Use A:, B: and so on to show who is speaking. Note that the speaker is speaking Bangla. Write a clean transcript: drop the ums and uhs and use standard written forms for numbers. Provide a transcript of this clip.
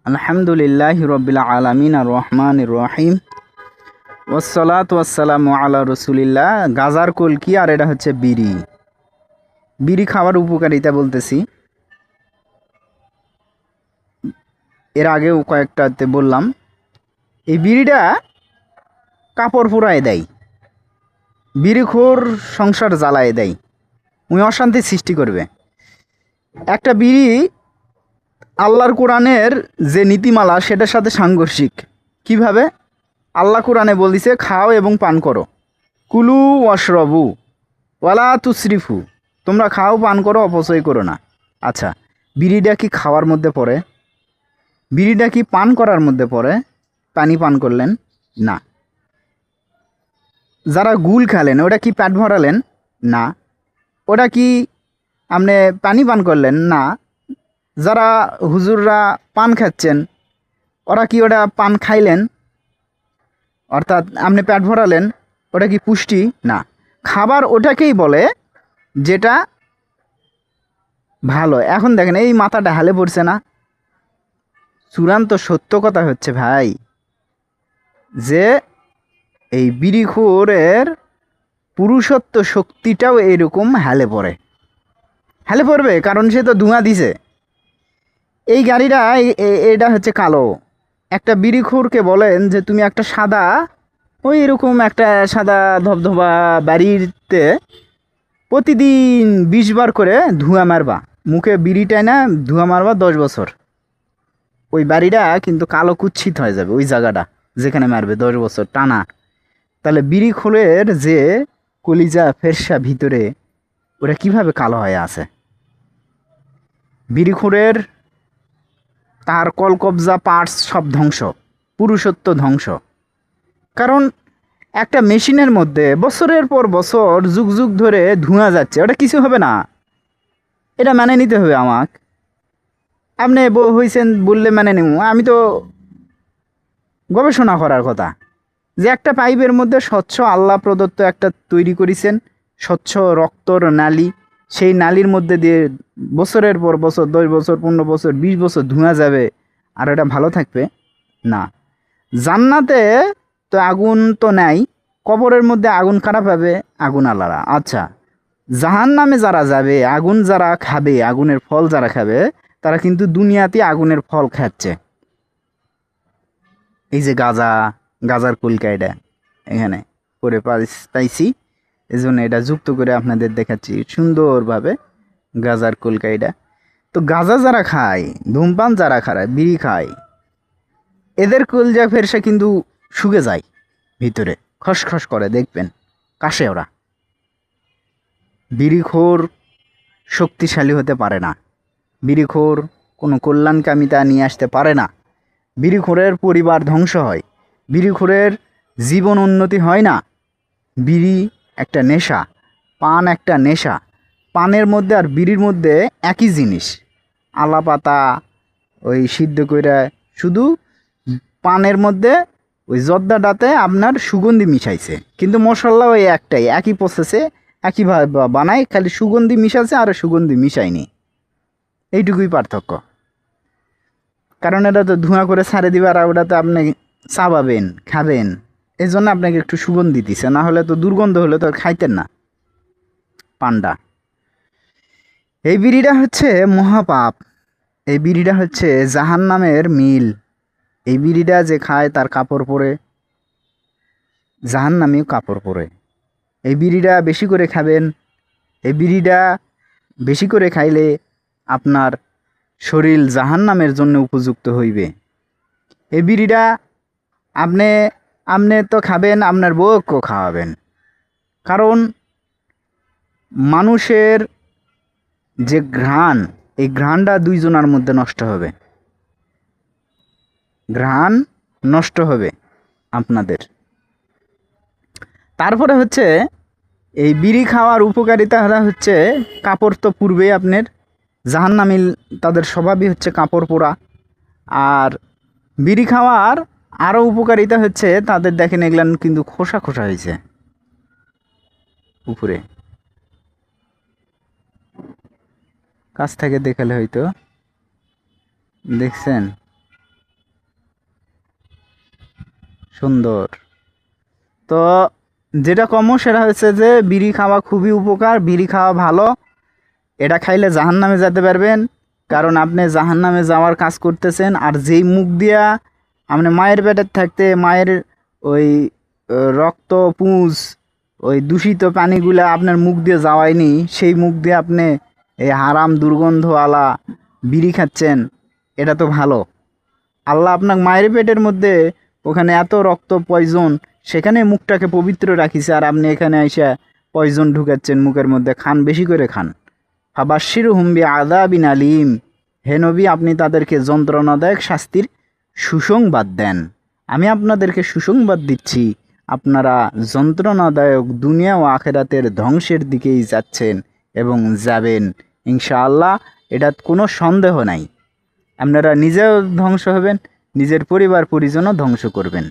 A: আলহামদুলিল্লাহি রব্বিল আলামিন আর রহমানির রহিম ওয়াসসালাতু ওয়াসসালামু আলা রাসূলিল্লাহ। গাজার কলকি আর এটা হচ্ছে বিড়ি। বিড়ি খাওয়ার উপকারিতা বলতেছি, এর আগেও কয়েকটাতে বললাম। এই বিড়িটা কাপড় পুড়ায় দেয়, বিড়িখোর সংসার জ্বালায় দেয়, উনি অশান্তি সৃষ্টি করবে। একটা বিড়ি আল্লাহর কোরআনের যে নীতিমালা সেটার সাথে সাংঘর্ষিক। কিভাবে? আল্লাহ কোরআনে বলিছে, খাও এবং পান করো, কুলু ওয়াশরবু ওয়ালা তুসরিফু, তোমরা খাও পান করো, অপচয় করো না। আচ্ছা, বিড়িটা কি খাওয়ার মধ্যে পড়ে? বিড়িটা কি পান করার মধ্যে পড়ে? পানি পান করলেন না। যারা গুল খালেন ওটা কি পেট ভরালেন না। ওটা কি আপনি পানি পান করলেন না। যারা হুজুররা পান খাচ্ছেন ওরা কি ওটা পান খাইলেন, অর্থাৎ আপনি পেট ভরালেন? ওটা কি পুষ্টি? না। খাবার ওটাকেই বলে যেটা ভালো। এখন দেখেন এই মাথাটা হালে পড়ছে না। চূড়ান্ত সত্য কথা হচ্ছে ভাই, যে এই বিড়িখোরের পুরুষত্ব শক্তিটাও এরকম হালে পড়ে, হালে পড়বে, কারণ সে তো ধোঁয়া দিছে। এই গাড়িটা এটা হচ্ছে কালো। একটা বিড়িখোরকে বলেন যে তুমি একটা সাদা, ওই এরকম একটা সাদা ধবধবা বাড়িতে প্রতিদিন 20 বার করে ধোঁয়া মারবা, মুখে বিড়িটাই না ধোঁয়া মারবা 10 বছর, ওই বাড়িটা কিন্তু কালো কুৎসিত হয়ে যাবে, ওই জায়গাটা যেখানে মারবে 10 বছর টানা। তাহলে বিড়িখোরের যে কলিজা ফেরসা ভিতরে, ওরা কিভাবে কালো হয়ে আছে? বিড়িখোরের তার কলকবজা পার্টস সব ধ্বংস, পুরুষত্ব ধ্বংস। কারণ একটা মেশিনের মধ্যে বছরের পর বছর যুগ যুগ ধরে ধোঁয়া যাচ্ছে, ওটা কিছু হবে না, এটা মেনে নিতে হবে আমাকে। আপনি হয়েছেন বললে মেনে নেব? আমি তো গবেষণা করার কথা, যে একটা পাইপের মধ্যে স্বচ্ছ আল্লাহ প্রদত্ত একটা তৈরি করেছেন, স্বচ্ছ রক্তর নালী, সেই নালীর মধ্যে দিয়ে বছরের পর বছর 10 বছর 15 বছর 20 বছর ধোঁয়া যাবে, আর এটা ভালো থাকবে না। জান্নাতে তো আগুন তো নাই, কবরের মধ্যে আগুন কারা পাবে? আগুন আলারা। আচ্ছা, জাহান নামে যারা যাবে, আগুন যারা খাবে, আগুনের ফল যারা খাবে, তারা কিন্তু দুনিয়াতে আগুনের ফল খাচ্ছে। এই যে গাজার কলকাইটা এখানে করে পাইছি, এই জন্য এটা যুক্ত করে আপনাদের দেখাচ্ছি সুন্দরভাবে। গাজার কলকাইটা তো গাজা যারা খায়, ধূমপান যারা খায়, বিড়ি খায়, এদের কলজা ফেরসা কিন্তু শুকে যায় ভিতরে, খসখস করে, দেখবেন কাশে ওরা। বিড়িখোর শক্তিশালী হতে পারে না, বিড়িখোর কোনো কল্যাণকামিতা নিয়ে আসতে পারে না। বিড়িখোরের পরিবার ধ্বংস হয়, বিড়িখোরের জীবন উন্নতি হয় না। বিড়ি একটা নেশা, পান একটা নেশা। পানের মধ্যে আর বিড়ির মধ্যে একই জিনিস, আলা পাতা ওই সিদ্ধ কইরা, শুধু পানের মধ্যে ওই জর্দাটাতে আপনার সুগন্ধি মিশাইছে, কিন্তু মশলা ওই একটাই, একই প্রসেসে একইভাবে বানায়, খালি সুগন্ধি মিশাচ্ছে আর সুগন্ধি মিশায়নি, এইটুকুই পার্থক্য। কারণ এটা তো ধোঁয়া করে ছাড়ে দিবে, আর ওটা তো আপনি চাবাবেন, খাবেন, এই জন্য আপনাকে একটু সুগন্ধি দিছে, না হলে তো দুর্গন্ধ হলে তো খাইতেন না পান্ডা। এই বিড়িটা হচ্ছে মহাপাপ, এই বিড়িটা হচ্ছে জাহান্নামের মিল। এই বিড়িটা যে খায় তার কাপড় পরে জাহান্নামেও কাপড় পরে। এই বিড়িটা বেশি করে খাবেন, এই বিড়িটা বেশি করে খাইলে আপনার শরীর জাহান্নামের জন্য উপযুক্ত হইবে। এই বিড়িটা আপনি আপনি তো খাবেন, আপনার বউকেও খাওয়াবেন। কারণ মানুষের যে ঘ্রাণ, এই ঘ্রাণটা দুইজনের মধ্যে নষ্ট হবে, ঘ্রাণ নষ্ট হবে আপনাদের। তারপরে হচ্ছে এই বিড়ি খাওয়ার উপকারিতা হচ্ছে, কাপড় তো পূর্বেই আপনার জাহান্নামী, তাদের স্বভাবই হচ্ছে কাপড় পোড়া। আর বিড়ি খাওয়ার আরও উপকারিতা হচ্ছে, তাদের দেখেন এগুলান কিন্তু খোসা খোসা হয়েছে উপরে, কাছ থেকে দেখালে হয়তো দেখছেন, সুন্দর। তো যেটা কম সেটা হচ্ছে যে বিড়ি খাওয়া খুবই উপকার, বিড়ি খাওয়া ভালো। এটা খাইলে জাহান্নামে যেতে পারবেন, কারণ আপনি জাহান্নামে যাওয়ার কাজ করতেছেন। আর যেই মুখ দিয়া আপনি মায়ের পেটের থাকতে মায়ের ওই রক্ত পুঁজ, ওই দূষিত পানিগুলা আপনার মুখ দিয়ে যাওয়ায়নি, সেই মুখ দিয়ে আপনি এই হারাম দুর্গন্ধওয়ালা বিড়ি খাচ্ছেন। এটা তো ভালো। আল্লাহ আপনার মায়ের পেটের মধ্যে ওখানে এত রক্ত পয়জন, সেখানে মুখটাকে পবিত্র রাখিছে, আর আপনি এখানে এসে পয়জন ঢুকাচ্ছেন মুখের মধ্যে। খান, বেশি করে খান। ফাবাশশিরহুম বিআযাবিন আলীম, হে নবী আপনি তাদেরকে যন্ত্রণাদায়ক শাস্তির সুসংবাদ দেন। আমি আপনাদেরকে সুসংবাদ দিচ্ছি, আপনারা যন্ত্রণাদায়ক দুনিয়া ও আখেরাতের ধ্বংসের দিকেই যাচ্ছেন এবং যাবেন ইনশাআল্লাহ। এটা কোনো সন্দেহ নাই। আপনারা নিজেও ধ্বংস হবেন, নিজের পরিবার পরিজনও ধ্বংস করবেন।